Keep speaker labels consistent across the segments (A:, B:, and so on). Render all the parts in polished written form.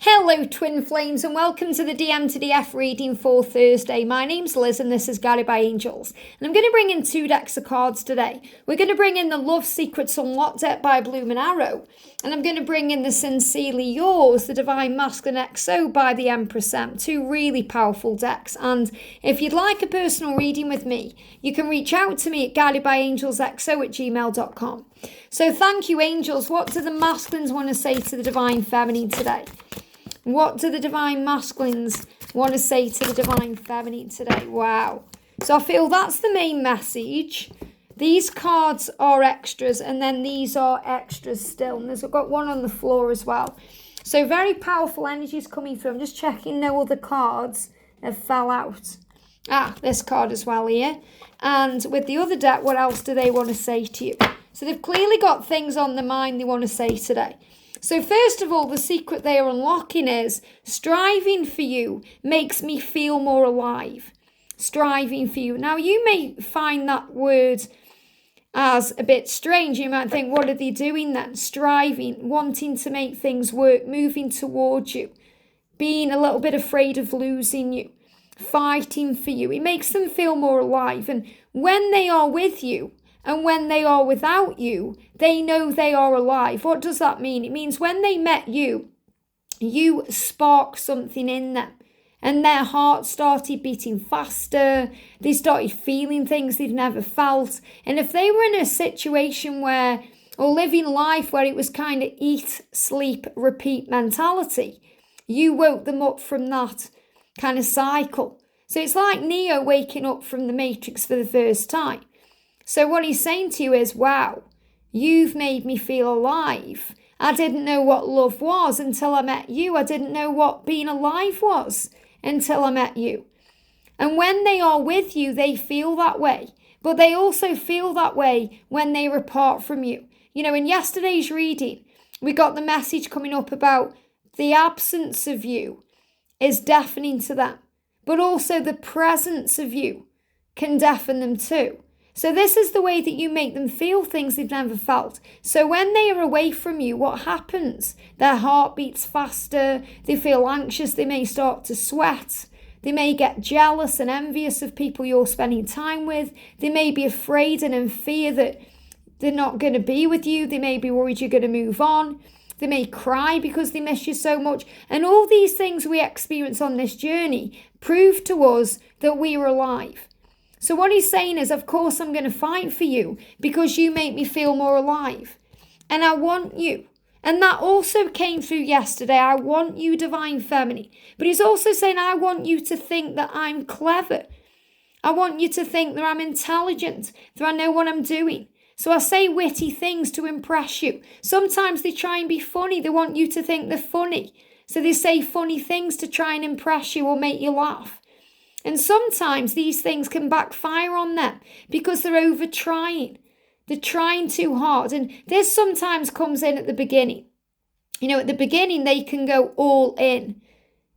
A: Hello Twin Flames and welcome to the DM to DF reading for Thursday. My name's Liz and this is Guided by Angels. And I'm going to bring in two decks of cards today. We're going to bring in the Love Secrets Unlocked deck by Bloom and Arrow. And I'm going to bring in the Sincerely Yours, the Divine Masculine XO by the Empress. Two really powerful decks. And if you'd like a personal reading with me, you can reach out to me at guidedbyangelsxo@gmail.com. So thank you, angels. What do the masculines want to say to the Divine Feminine today? What do the Divine Masculines want to say to the Divine Feminine today? Wow. So I feel that's the main message. These cards are extras and then these are extras still. And I've got one on the floor as well. So very powerful energies coming through. I'm just checking no other cards have fell out. This card as well here. And with the other deck, what else do they want to say to you? So they've clearly got things on their mind they want to say today. So first of all, the secret they are unlocking is striving for you makes me feel more alive. Striving for you. Now, you may find that word as a bit strange. You might think, what are they doing then? Striving, wanting to make things work, moving towards you, being a little bit afraid of losing you, fighting for you. It makes them feel more alive. And when they are with you, and when they are without you, they know they are alive. What does that mean? It means when they met you, you sparked something in them. And their heart started beating faster. They started feeling things they'd never felt. And if they were in a situation where, or living life where it was kind of eat, sleep, repeat mentality, you woke them up from that kind of cycle. So it's like Neo waking up from the Matrix for the first time. So what he's saying to you is, wow, you've made me feel alive. I didn't know what love was until I met you. I didn't know what being alive was until I met you. And when they are with you, they feel that way. But they also feel that way when they are apart from you. You know, in yesterday's reading, we got the message coming up about the absence of you is deafening to them. But also the presence of you can deafen them too. So this is the way that you make them feel things they've never felt. So when they are away from you, what happens? Their heart beats faster, they feel anxious, they may start to sweat, they may get jealous and envious of people you're spending time with, they may be afraid and in fear that they're not going to be with you, they may be worried you're going to move on, they may cry because they miss you so much. And all these things we experience on this journey prove to us that we are alive. So what he's saying is, of course, I'm going to fight for you because you make me feel more alive. And I want you. And that also came through yesterday. I want you, Divine Feminine. But he's also saying, I want you to think that I'm clever. I want you to think that I'm intelligent, that I know what I'm doing. So I say witty things to impress you. Sometimes they try and be funny. They want you to think they're funny. So they say funny things to try and impress you or make you laugh. And sometimes these things can backfire on them because they're over trying. They're trying too hard. And this sometimes comes in at the beginning. You know, at the beginning, they can go all in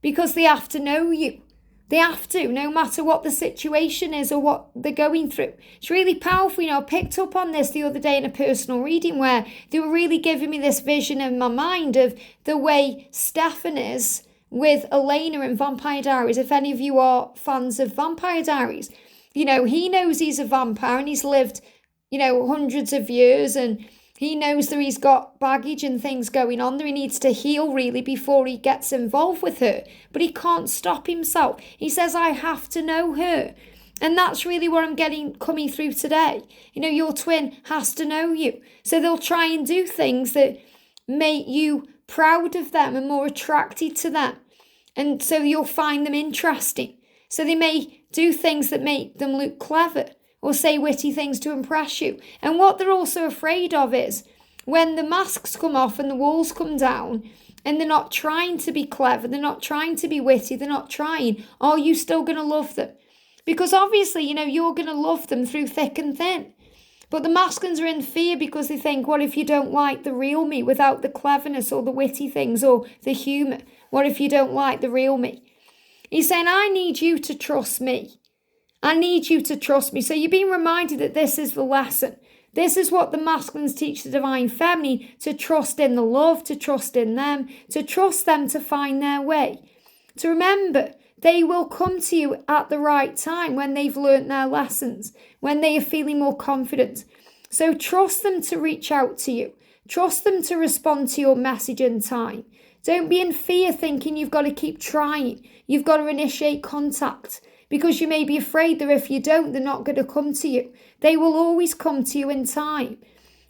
A: because they have to know you. They have to, no matter what the situation is or what they're going through. It's really powerful. You know, I picked up on this the other day in a personal reading where they were really giving me this vision in my mind of the way Stefan is with Elena in Vampire Diaries. If any of you are fans of Vampire Diaries, you know, he knows he's a vampire and he's lived, you know, hundreds of years and he knows that he's got baggage and things going on that he needs to heal really before he gets involved with her. But he can't stop himself. He says, I have to know her. And that's really what I'm getting coming through today. You know, your twin has to know you. So they'll try and do things that make you proud of them and more attracted to them. And so you'll find them interesting. So they may do things that make them look clever or say witty things to impress you. And what they're also afraid of is when the masks come off and the walls come down and they're not trying to be clever, they're not trying to be witty, they're not trying, are you still going to love them? Because obviously, you know, you're going to love them through thick and thin. But the masculines are in fear because they think, what if you don't like the real me without the cleverness or the witty things or the humour? What if you don't like the real me? He's saying, I need you to trust me. I need you to trust me. So you're being reminded that this is the lesson. This is what the masculines teach the divine feminine, to trust in the love, to trust in them, to trust them to find their way. To remember, they will come to you at the right time when they've learnt their lessons, when they are feeling more confident. So trust them to reach out to you. Trust them to respond to your message in time. Don't be in fear thinking you've got to keep trying. You've got to initiate contact because you may be afraid that if you don't, they're not going to come to you. They will always come to you in time.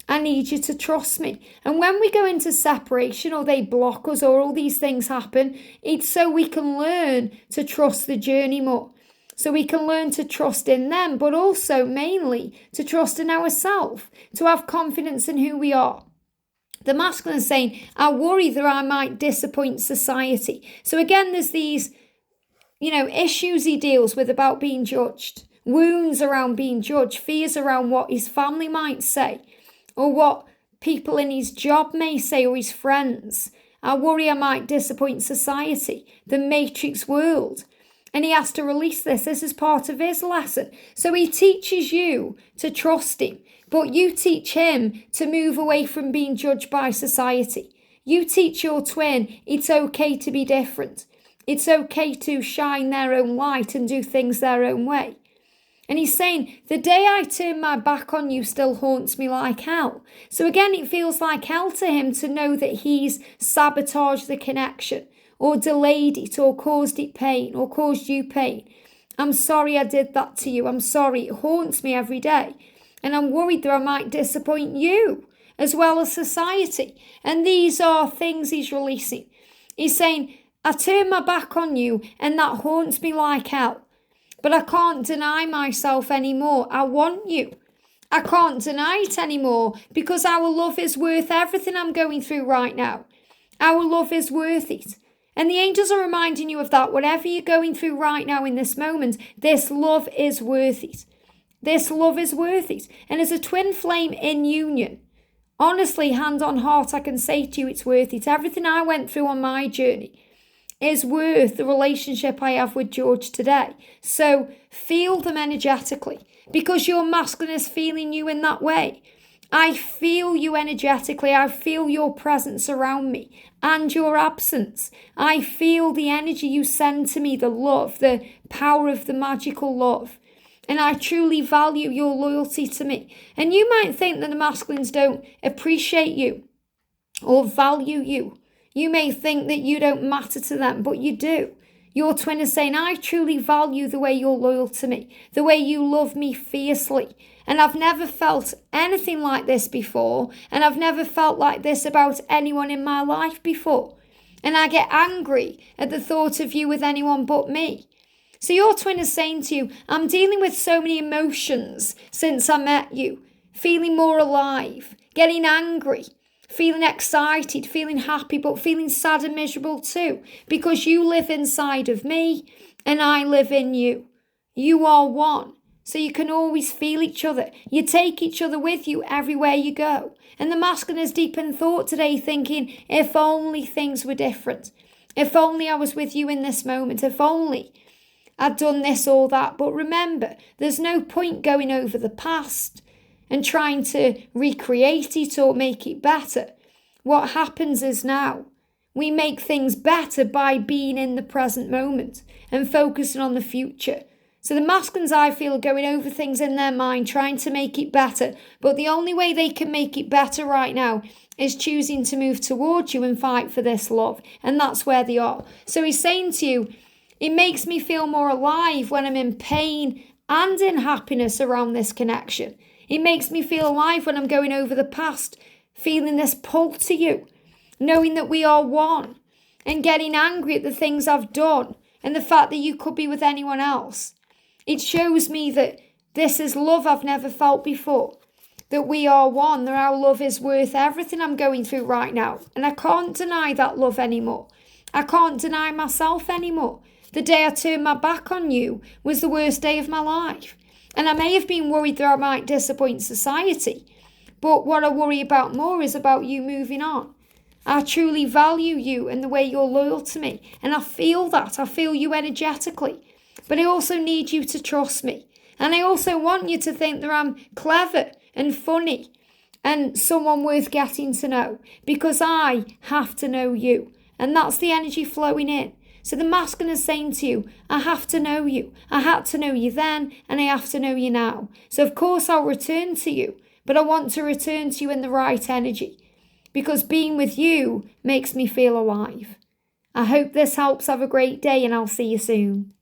A: I need you to trust me. And when we go into separation or they block us or all these things happen, it's so we can learn to trust the journey more. So we can learn to trust in them, but also mainly to trust in ourselves, to have confidence in who we are. The masculine is saying, I worry that I might disappoint society. So again, there's these, issues he deals with about being judged, wounds around being judged, fears around what his family might say, or what people in his job may say, or his friends. I worry I might disappoint society, the matrix world. And he has to release this. This is part of his lesson. So he teaches you to trust him, but you teach him to move away from being judged by society. You teach your twin it's okay to be different. It's okay to shine their own light and do things their own way. And he's saying, the day I turn my back on you still haunts me like hell. So again, it feels like hell to him to know that he's sabotaged the connection, or delayed it, or caused it pain, or caused you pain. I'm sorry I did that to you. I'm sorry. It haunts me every day. And I'm worried that I might disappoint you, as well as society. And these are things he's releasing. He's saying, I turn my back on you, and that haunts me like hell. But I can't deny myself anymore. I want you. I can't deny it anymore because our love is worth everything I'm going through right now. Our love is worth it. And the angels are reminding you of that. Whatever you're going through right now in this moment, this love is worth it. This love is worth it. And as a twin flame in union, honestly, hand on heart, I can say to you it's worth it. Everything I went through on my journey is worth the relationship I have with George today. So feel them energetically, because your masculine is feeling you in that way. I feel you energetically. I feel your presence around me and your absence. I feel the energy you send to me, the love, the power of the magical love. And I truly value your loyalty to me. And you might think that the masculines don't appreciate you or value you. You may think that you don't matter to them, but you do. Your twin is saying, I truly value the way you're loyal to me, the way you love me fiercely. And I've never felt anything like this before. And I've never felt like this about anyone in my life before. And I get angry at the thought of you with anyone but me. So your twin is saying to you, I'm dealing with so many emotions since I met you. Feeling more alive, getting angry, feeling excited, feeling happy, but feeling sad and miserable too. Because you live inside of me and I live in you. You are one. So you can always feel each other. You take each other with you everywhere you go. And the masculine is deep in thought today, thinking, if only things were different. If only I was with you in this moment. If only I'd done this or that. But remember, there's no point going over the past and trying to recreate it or make it better. What happens is now we make things better by being in the present moment and focusing on the future. So the masculines, I feel, are going over things in their mind, trying to make it better. But the only way they can make it better right now is choosing to move towards you and fight for this love. And that's where they are. So he's saying to you, it makes me feel more alive when I'm in pain and in happiness around this connection. It makes me feel alive when I'm going over the past, feeling this pull to you, knowing that we are one, and getting angry at the things I've done and the fact that you could be with anyone else. It shows me that this is love I've never felt before, that we are one, that our love is worth everything I'm going through right now. And I can't deny that love anymore. I can't deny myself anymore. The day I turned my back on you was the worst day of my life. And I may have been worried that I might disappoint society. But what I worry about more is about you moving on. I truly value you and the way you're loyal to me. And I feel that. I feel you energetically. But I also need you to trust me. And I also want you to think that I'm clever and funny and someone worth getting to know, because I have to know you. And that's the energy flowing in. So the masculine is saying to you, I have to know you. I had to know you then, and I have to know you now. So of course I'll return to you, but I want to return to you in the right energy, because being with you makes me feel alive. I hope this helps. Have a great day, and I'll see you soon.